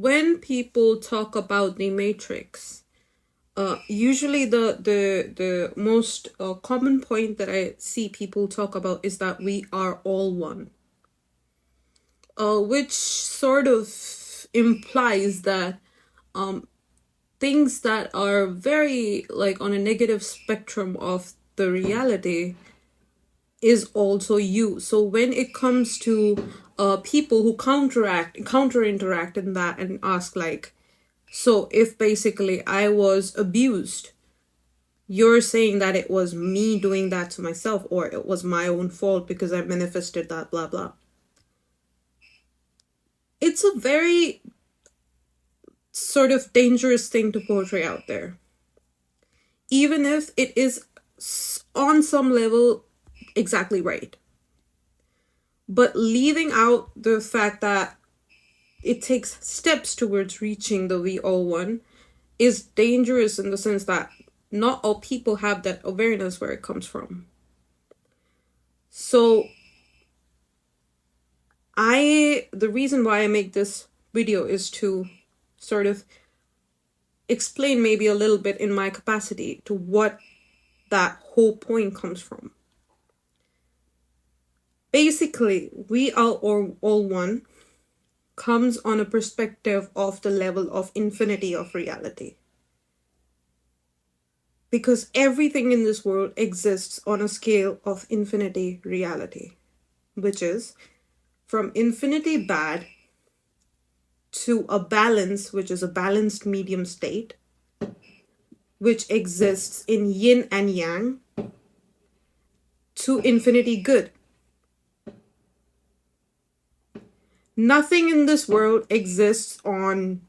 when people talk about the matrix, usually the most common point that I see people talk about is that we are all one, which sort of implies that things that are very like on a negative spectrum of the reality is also you. So when it comes to people who counter interact in that and ask like, so if basically I was abused, you're saying that it was me doing that to myself, or it was my own fault because I manifested that, blah blah. It's a very sort of dangerous thing to portray out there, even if it is on some level exactly right. But leaving out the fact that it takes steps towards reaching the we all one is dangerous in the sense that not all people have that awareness where it comes from. So the reason why I make this video is to sort of explain maybe a little bit in my capacity to what that whole point comes from. Basically, we are all one comes on a perspective of the level of infinity of reality. Because everything in this world exists on a scale of infinity reality, which is from infinity bad to a balance, which is a balanced medium state, which exists in yin and yang, to infinity good. Nothing in this world exists on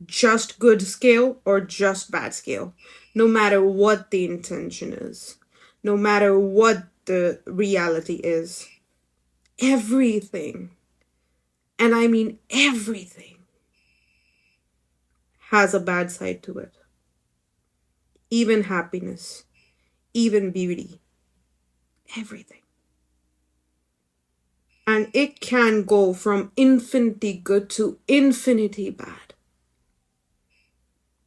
just good scale or just bad scale, no matter what the intention is, no matter what the reality is. Everything, and I mean everything, has a bad side to it. Even happiness, even beauty, everything. And it can go from infinity good to infinity bad.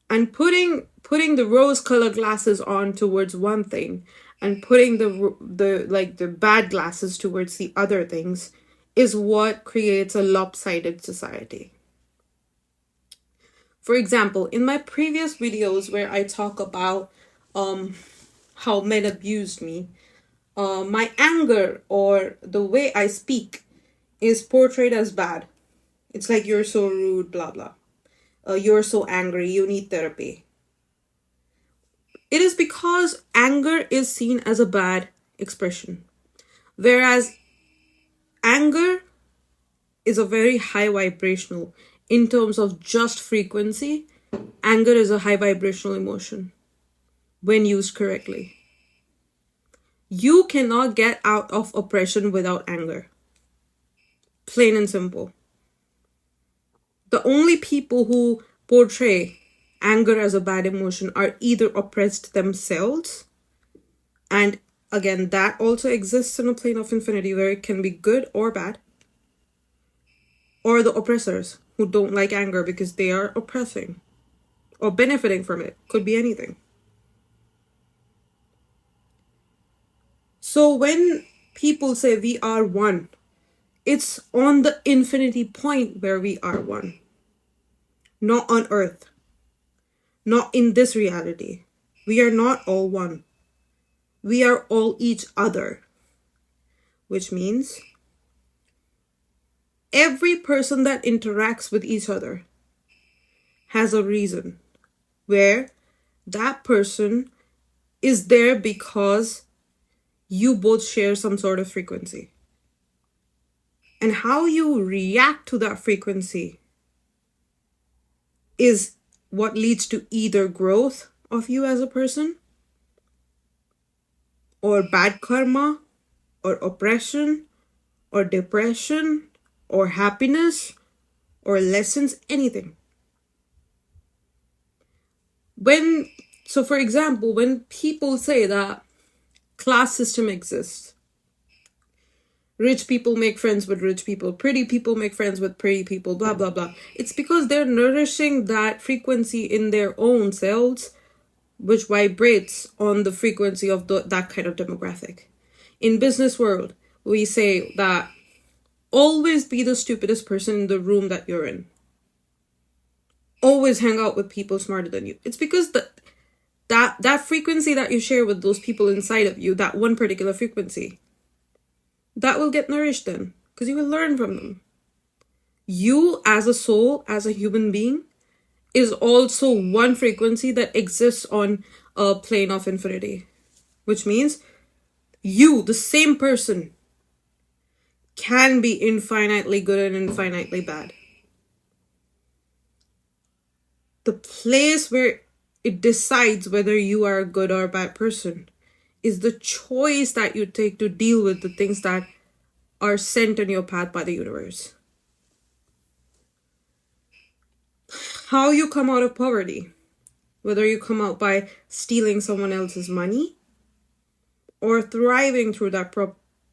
And putting the rose-colored glasses on towards one thing and putting the bad glasses towards the other things is what creates a lopsided society. For example, in my previous videos where I talk about how men abused me, my anger or the way I speak is portrayed as bad. It's like, you're so rude, blah blah. You're so angry, you need therapy. It is because anger is seen as a bad expression. Whereas anger is a very high vibrational. In terms of just frequency, anger is a high vibrational emotion when used correctly. You cannot get out of oppression without anger. Plain and simple. The only people who portray anger as a bad emotion are either oppressed themselves, and again, that also exists in a plane of infinity where it can be good or bad, or the oppressors who don't like anger because they are oppressing or benefiting from it. Could be anything. So when people say we are one, it's on the infinity point where we are one. Not on earth. Not in this reality. We are not all one. We are all each other. Which means every person that interacts with each other has a reason where that person is there because you both share some sort of frequency. And how you react to that frequency is what leads to either growth of you as a person, or bad karma, or oppression, or depression, or happiness, or lessons, anything. So for example, when people say that class system exists, Rich people make friends with rich people. Pretty people make friends with pretty people, blah, blah, blah. It's because they're nourishing that frequency in their own selves, which vibrates on the frequency of that kind of demographic. In business world, we say that always be the stupidest person in the room that you're in. Always hang out with people smarter than you. It's because that frequency that you share with those people inside of you, that one particular frequency, that will get nourished then, because you will learn from them. You as a soul, as a human being, is also one frequency that exists on a plane of infinity, which means you, the same person, can be infinitely good and infinitely bad. The place where it decides whether you are a good or a bad person is the choice that you take to deal with the things that are sent on your path by the universe. How you come out of poverty, whether you come out by stealing someone else's money or thriving through that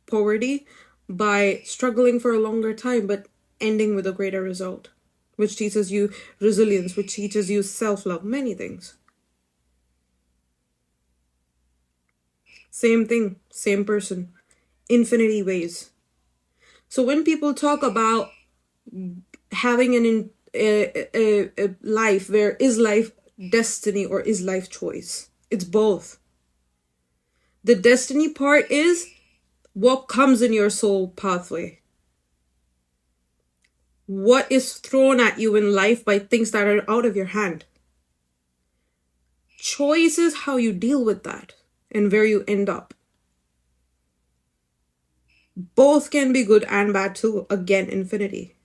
poverty by struggling for a longer time but ending with a greater result, which teaches you resilience, which teaches you self-love, many things. Same thing, same person, infinity ways. So when people talk about having a life where is life destiny or is life choice, it's both. The destiny part is what comes in your soul pathway. What is thrown at you in life by things that are out of your hand. Choice is how you deal with that and where you end up. Both can be good and bad too. Again, infinity.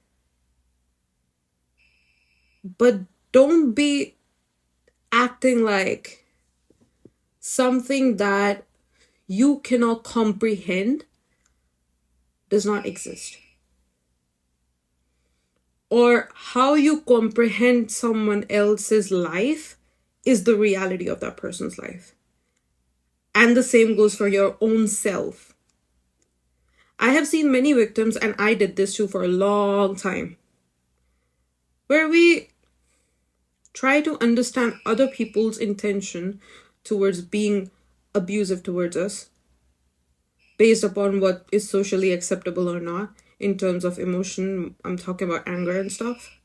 But don't be acting like something that you cannot comprehend does not exist. Or how you comprehend someone else's life is the reality of that person's life. And the same goes for your own self. I have seen many victims, and I did this too for a long time, where we try to understand other people's intention towards being abusive towards us based upon what is socially acceptable or not in terms of emotion. I'm talking about anger and stuff.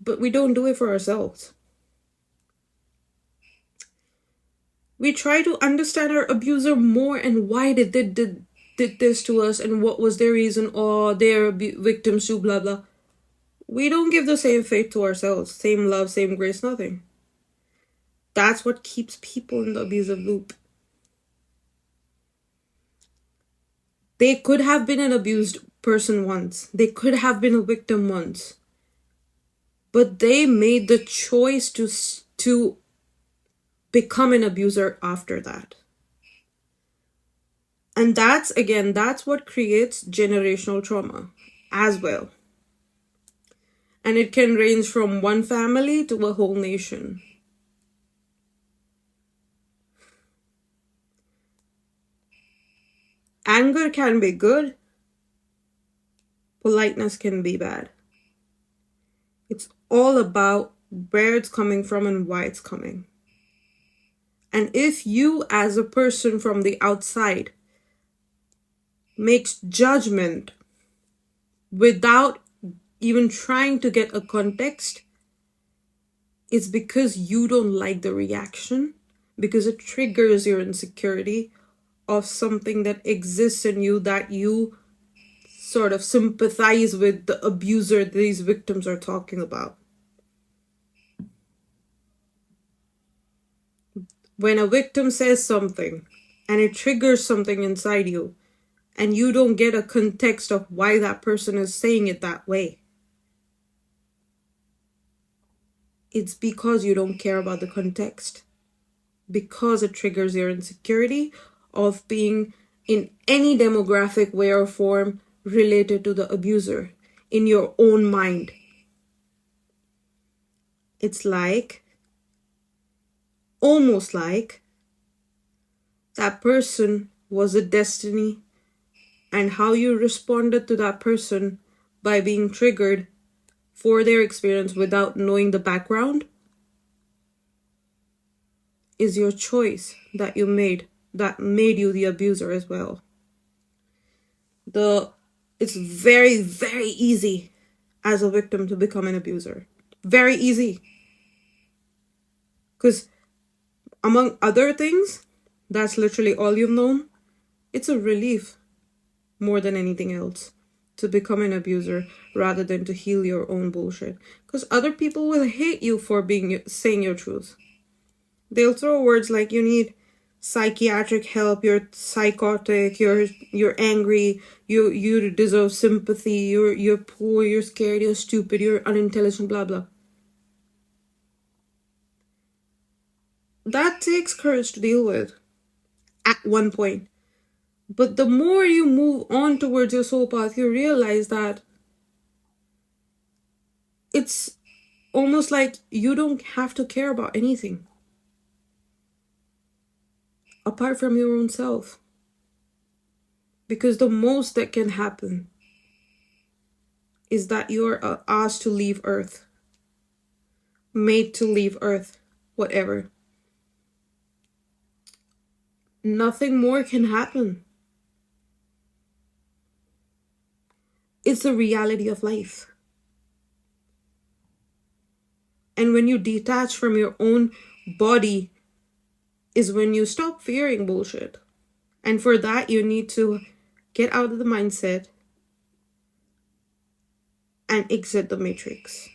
But we don't do it for ourselves. We try to understand our abuser more and why they did this to us and what was their reason, or their victims to blah blah. We don't give the same faith to ourselves, same love, same grace, nothing. That's what keeps people in the abusive loop. They could have been an abused person once. They could have been a victim once. But they made the choice to become an abuser after that. And that's what creates generational trauma as well. And it can range from one family to a whole nation. Anger can be good. Politeness can be bad. It's all about where it's coming from and why it's coming. And if you as a person from the outside makes judgment without even trying to get a context, it's because you don't like the reaction, because it triggers your insecurity of something that exists in you that you sort of sympathize with the abuser these victims are talking about. When a victim says something and it triggers something inside you and you don't get a context of why that person is saying it that way, it's because you don't care about the context. Because it triggers your insecurity of being in any demographic way or form related to the abuser in your own mind. It's almost like that person was a destiny and how you responded to that person by being triggered for their experience without knowing the background is your choice that you made that made you the abuser as well. It's very, very easy as a victim to become an abuser. Very easy. Because among other things, that's literally all you've known. It's a relief more than anything else to become an abuser rather than to heal your own bullshit. Because other people will hate you for saying your truth. They'll throw words like you need psychiatric help, you're psychotic, you're angry, you deserve sympathy, you're poor, you're scared, you're stupid, you're unintelligent, blah blah. That takes courage to deal with at one point. But the more you move on towards your soul path, you realize that it's almost like you don't have to care about anything apart from your own self. Because the most that can happen is that you're asked to leave Earth, made to leave Earth, whatever. Nothing more can happen. It's the reality of life. And when you detach from your own body is when you stop fearing bullshit. And for that, you need to get out of the mindset and exit the matrix.